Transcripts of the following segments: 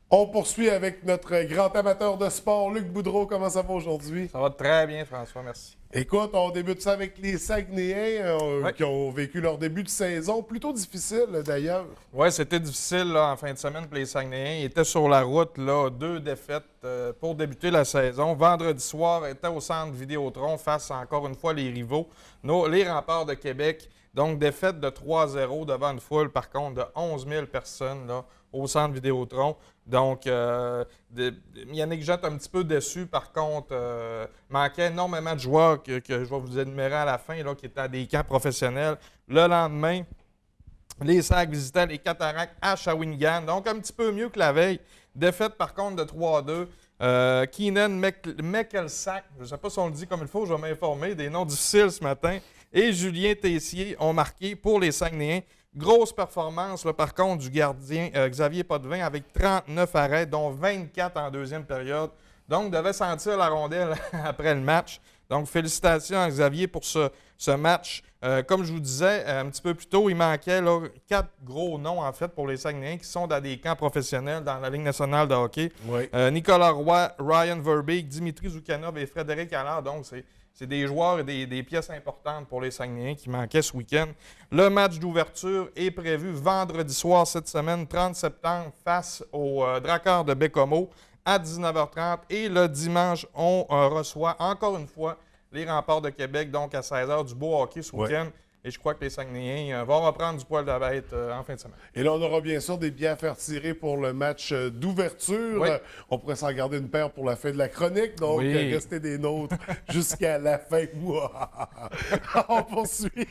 On poursuit avec notre grand amateur de sport, Luc Boudreau. Comment ça va aujourd'hui? Ça va très bien, François, merci. Écoute, on débute ça avec les Saguenayens Oui, qui ont vécu leur début de saison, plutôt difficile d'ailleurs. ouais, c'était difficile là, en fin de semaine pour les Saguenayens. Ils étaient sur la route, là, 2 défaites pour débuter la saison. Vendredi soir, ils étaient au centre Vidéotron face à, encore une fois, les rivaux, les Remparts de Québec. Donc, défaite de 3-0 devant une foule, par contre, de 11 000 personnes là, au centre Vidéotron. Donc, Yannick Jett un petit peu déçu, par contre, manquait énormément de joueurs que je vais vous énumérer à la fin, là, qui étaient à des camps professionnels. Le lendemain, les Sags visitaient les Cataractes à Shawinigan, donc un petit peu mieux que la veille. Défaite, par contre, de 3-2. Keenan Meckelsack, je ne sais pas si on le dit comme il faut, je vais m'informer, des noms difficiles ce matin, et Julien Tessier ont marqué pour les Saguenayens. Grosse performance, là, par contre, du gardien Xavier Potvin avec 39 arrêts, dont 24 en deuxième période. Donc, devait sentir la rondelle après le match. Donc, félicitations à Xavier pour ce match. Comme je vous disais un petit peu plus tôt, il manquait là, 4 gros noms, en fait, pour les Saguenayens qui sont dans des camps professionnels dans la Ligue nationale de hockey. Oui. Nicolas Roy, Ryan Verbeek, Dimitri Zoukhanov et Frédéric Allard. Donc, c'est des joueurs et des pièces importantes pour les Saguenayens qui manquaient ce week-end. Le match d'ouverture est prévu vendredi soir cette semaine, 30 septembre, face aux Drakkars de Bécomo à 19h30. Et le dimanche, on reçoit encore une fois les Remparts de Québec, donc à 16h, du beau hockey ce week-end. Ouais. Et je crois que les Saguenayens vont reprendre du poil de la bête en fin de semaine. Et là, on aura bien sûr des billets à faire tirer pour le match d'ouverture. Oui. On pourrait s'en garder une paire pour la fin de la chronique, donc Oui. restez des nôtres jusqu'à la fin. On poursuit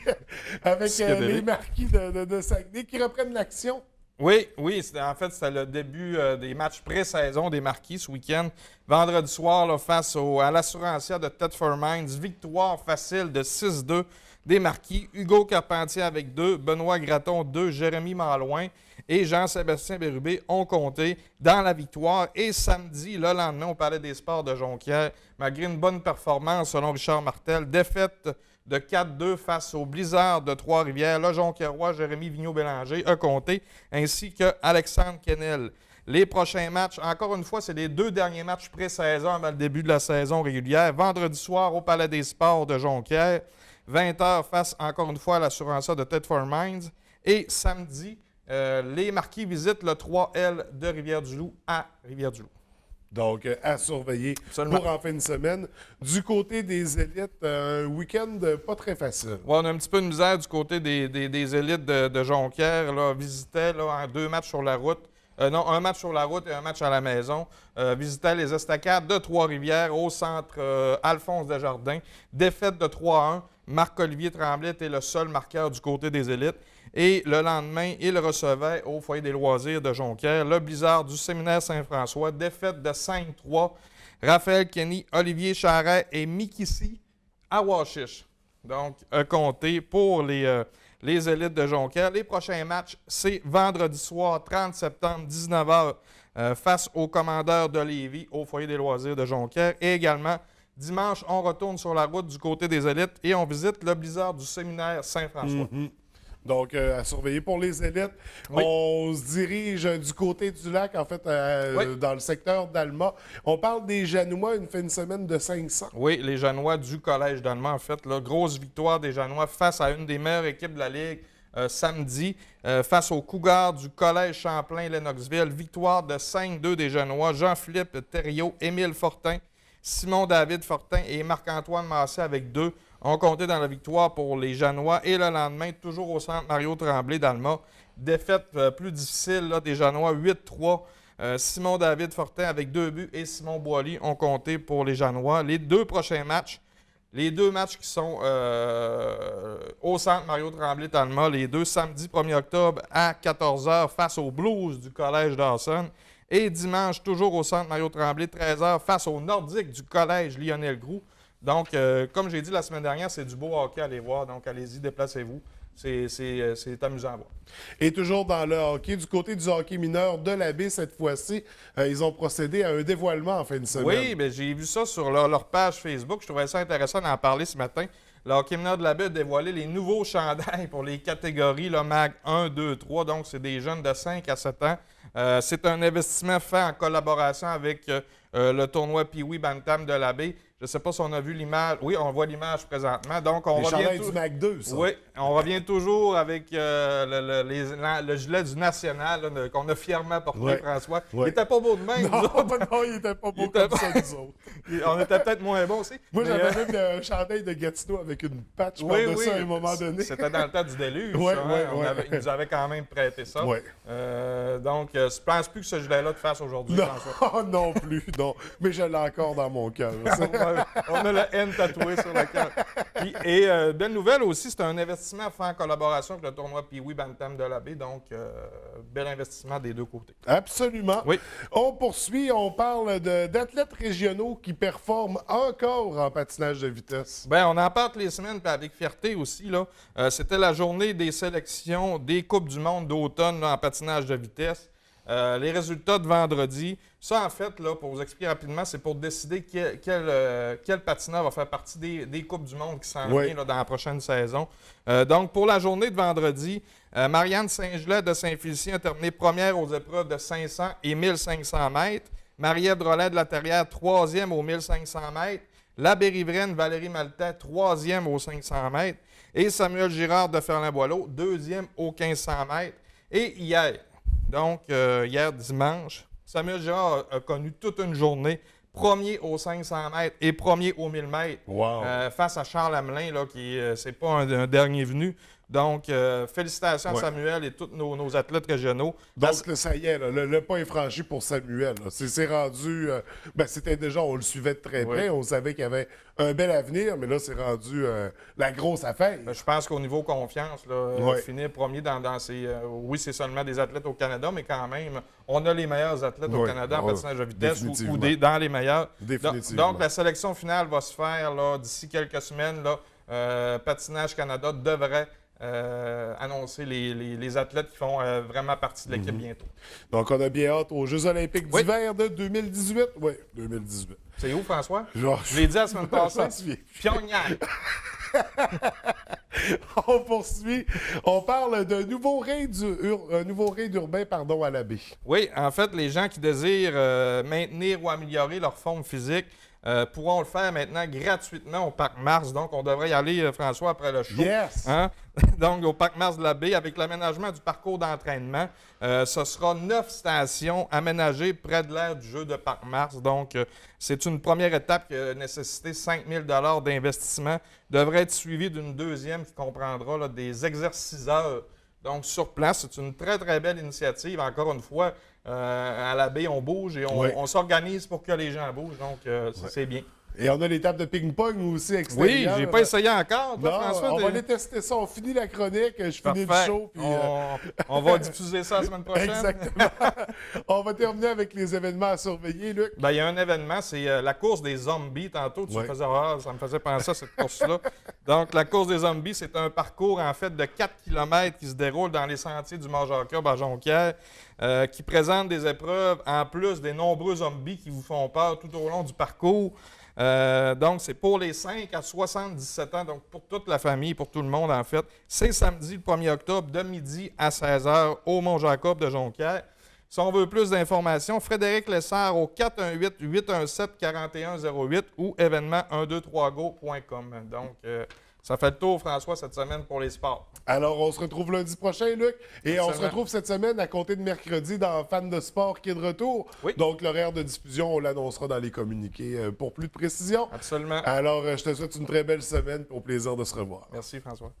avec les Marquis de Saguenay qui reprennent l'action. Oui, en fait, c'était le début des matchs pré-saison des Marquis ce week-end. Vendredi soir, là, face à l'Assurancière de Thetford Mines, victoire facile de 6-2 des Marquis. Hugo Carpentier avec 2, Benoît Gratton 2, Jérémy Malouin et Jean-Sébastien Bérubé ont compté dans la victoire. Et samedi, le lendemain, au Palais des Sports de Jonquière, malgré une bonne performance selon Richard Martel, défaite de 4-2 face au Blizzard de Trois-Rivières. Le Jonquièrois Jérémy Vigneault-Bélanger a compté, ainsi que Alexandre Kennel. Les prochains matchs, encore une fois, c'est les 2 derniers matchs pré-saison avant le début de la saison régulière. Vendredi soir au Palais des Sports de Jonquière, 20h face encore une fois à l'Assurancière de Thetford Mines. Et samedi, les Marquis visitent le 3L de Rivière-du-Loup à Rivière-du-Loup. Donc, à surveiller Absolument. pour en fin de semaine. Du côté des élites, un week-end pas très facile. Ouais, on a un petit peu de misère du côté des élites de Jonquière. Là, visitait là, en 2 matchs sur la route. Non, un match sur la route et un match à la maison. Visitait les Estacades de Trois-Rivières au centre Alphonse Desjardins. Défaite de 3-1. Marc-Olivier Tremblay était le seul marqueur du côté des élites. Et le lendemain, il recevait au foyer des loisirs de Jonquière le Blizzard du séminaire Saint-François. Défaite de 5-3. Raphaël Kenny, Olivier Charret et Mikissi à Washish. Donc, compté pour les élites de Jonquière. Les prochains matchs, c'est vendredi soir, 30 septembre, 19h, face au commandeur de Lévis au foyer des loisirs de Jonquière. Et également, dimanche, on retourne sur la route du côté des élites et on visite le Blizzard du séminaire Saint-François. Donc, à surveiller pour les élites. Oui. On se dirige du côté du lac, en fait, Oui. dans le secteur d'Alma. On parle des Janois, une fin de semaine de 500. Oui, les Janois du Collège d'Allemand, en fait. Là, grosse victoire des Janois face à une des meilleures équipes de la Ligue samedi, face aux Cougars du Collège Champlain-Lennoxville. Victoire de 5-2 des Janois. Jean-Philippe Thériault, Émile Fortin, Simon-David Fortin et Marc-Antoine Massé avec 2 ont compté dans la victoire pour les Janois. Et le lendemain, toujours au centre Mario Tremblay d'Alma, défaite plus difficile là, des Janois, 8-3. Simon-David Fortin avec 2 buts et Simon Boily ont compté pour les Janois. Les 2 prochains matchs, les 2 matchs qui sont au centre Mario Tremblay d'Alma, les 2 samedi 1er octobre à 14h face aux Blues du Collège Dawson. Et dimanche, toujours au centre Mario Tremblay, 13h, face aux Nordiques du Collège Lionel Groux. Donc, comme j'ai dit la semaine dernière, c'est du beau hockey à aller voir. Donc, allez-y, déplacez-vous. C'est amusant à voir. Et toujours dans le hockey, du côté du hockey mineur de la baie, cette fois-ci, ils ont procédé à un dévoilement en fin de semaine. Oui, bien, j'ai vu ça sur leur page Facebook. Je trouvais ça intéressant d'en parler ce matin. Le hockey mineur de la baie a dévoilé les nouveaux chandails pour les catégories là, MAG 1, 2, 3. Donc, c'est des jeunes de 5 à 7 ans C'est un investissement fait en collaboration avec le tournoi Pee-Wee Bantam de la Baie. Je ne sais pas si on a vu l'image. Oui, on voit l'image présentement. Donc, on Les revient chandails du Mac 2, ça. Oui, on revient toujours avec le gilet du National là, qu'on a fièrement porté, Ouais. François. Ouais. Il n'était pas beau de même, nous autres. Non, il était pas beau Il était comme ça, nous autres. On était peut-être moins bons aussi. Moi, mais, j'avais même un chandail de Gatineau avec une patch oui, par-dessus oui, à un moment donné. C'était dans le temps du déluge. Ouais, ça, hein. ouais, ouais. Ils nous avaient quand même prêté ça. Ouais. Donc, je ne pense plus que ce gilet-là te fasse aujourd'hui, François. Non, non plus, non. Mais je l'ai encore dans mon cœur. On a le N tatoué sur le cœur. Belle nouvelle aussi, c'est un investissement fait en collaboration avec le tournoi Pee-Wee Bantam de la Baie. Donc, bel investissement des deux côtés. Absolument. Oui. On poursuit, on parle d'athlètes régionaux qui performent encore en patinage de vitesse. Bien, on en parle toutes les semaines, puis avec fierté aussi. Là. C'était la journée des sélections des Coupes du monde d'automne là, en patinage de vitesse. Les résultats de vendredi. Ça, en fait, là, pour vous expliquer rapidement, c'est pour décider quel patineur va faire partie des Coupes du monde qui s'en viennent là, dans la prochaine saison. Donc, pour la journée de vendredi, Marianne Saint-Gelais de Saint-Félicien a terminé première aux épreuves de 500 et 1500 mètres. Marie-Ève Drolet de la Terrière, troisième aux 1500 mètres. La Bérivraine, Valérie Maltais, troisième aux 500 mètres. Et Samuel Girard de Ferlin-Boileau, deuxième aux 1500 mètres. Et hier, donc hier dimanche, Samuel Girard a connu toute une journée, premier aux 500 mètres et premier aux 1000 mètres, face à Charles Hamelin, là, qui c'est pas un dernier venu. Donc, félicitations à Samuel et tous nos athlètes régionaux. Donc, ça y est, là, le pas est franchi pour Samuel. C'est rendu... c'était déjà, on le suivait de très près. On savait qu'il y avait un bel avenir, mais là, c'est rendu la grosse affaire. Je pense qu'au niveau confiance, finir premier dans ces... oui, c'est seulement des athlètes au Canada, mais quand même, on a les meilleurs athlètes au Canada en patinage de vitesse ou dans les meilleurs. Définitivement. Donc, la sélection finale va se faire d'ici quelques semaines. Patinage Canada devrait annoncer les athlètes qui font vraiment partie de l'équipe bientôt. Donc, on a bien hâte aux Jeux olympiques d'hiver de 2018. Oui, 2018. C'est où, François? Genre, je l'ai dit la semaine passée. Pyongyang. On poursuit. On parle d'un nouveau raid urbain à la baie. Oui, en fait, les gens qui désirent maintenir ou améliorer leur forme physique pourront le faire maintenant gratuitement au Parc Mars. Donc, on devrait y aller, François, après le show. Yes! Hein? Donc, au Parc Mars de la Baie, avec l'aménagement du parcours d'entraînement, ce sera 9 stations aménagées près de l'aire du jeu de Parc Mars. Donc, c'est une première étape qui a nécessité 5 000 $ d'investissement. Devrait être suivie d'une deuxième qui comprendra là, des exerciceurs. Donc, sur place, c'est une très, très belle initiative. Encore une fois, à la baie, on bouge et on s'organise pour que les gens bougent. Donc, c'est bien. Et on a l'étape de ping-pong aussi extérieure. Oui, j'ai pas essayé encore. Toi, non, François, on va aller tester ça. On finit la chronique, je finis le show. Puis, on va diffuser ça la semaine prochaine. Exactement. On va terminer avec les événements à surveiller, Luc. Bien, il y a un événement, c'est la course des zombies. Tantôt, tu me faisais ça me faisait penser à cette course-là. Donc, la course des zombies, c'est un parcours, en fait, de 4 km qui se déroule dans les sentiers du Mont-Jacob à Jonquière, qui présente des épreuves, en plus des nombreux zombies qui vous font peur tout au long du parcours. Donc, c'est pour les 5 à 77 ans, donc pour toute la famille, pour tout le monde, en fait. C'est samedi, le 1er octobre, de midi à 16h, au Mont-Jacob de Jonquière. Si on veut plus d'informations, Frédéric Lessard au 418-817-4108 ou événement123go.com. Donc, ça fait le tour, François, cette semaine pour les sports. Alors, on se retrouve lundi prochain, Luc. Et on se retrouve cette semaine à compter de mercredi dans Fan de sport qui est de retour. Oui. Donc, l'horaire de diffusion, on l'annoncera dans les communiqués pour plus de précision. Absolument. Alors, je te souhaite une très belle semaine. Au plaisir de se revoir. Merci, François.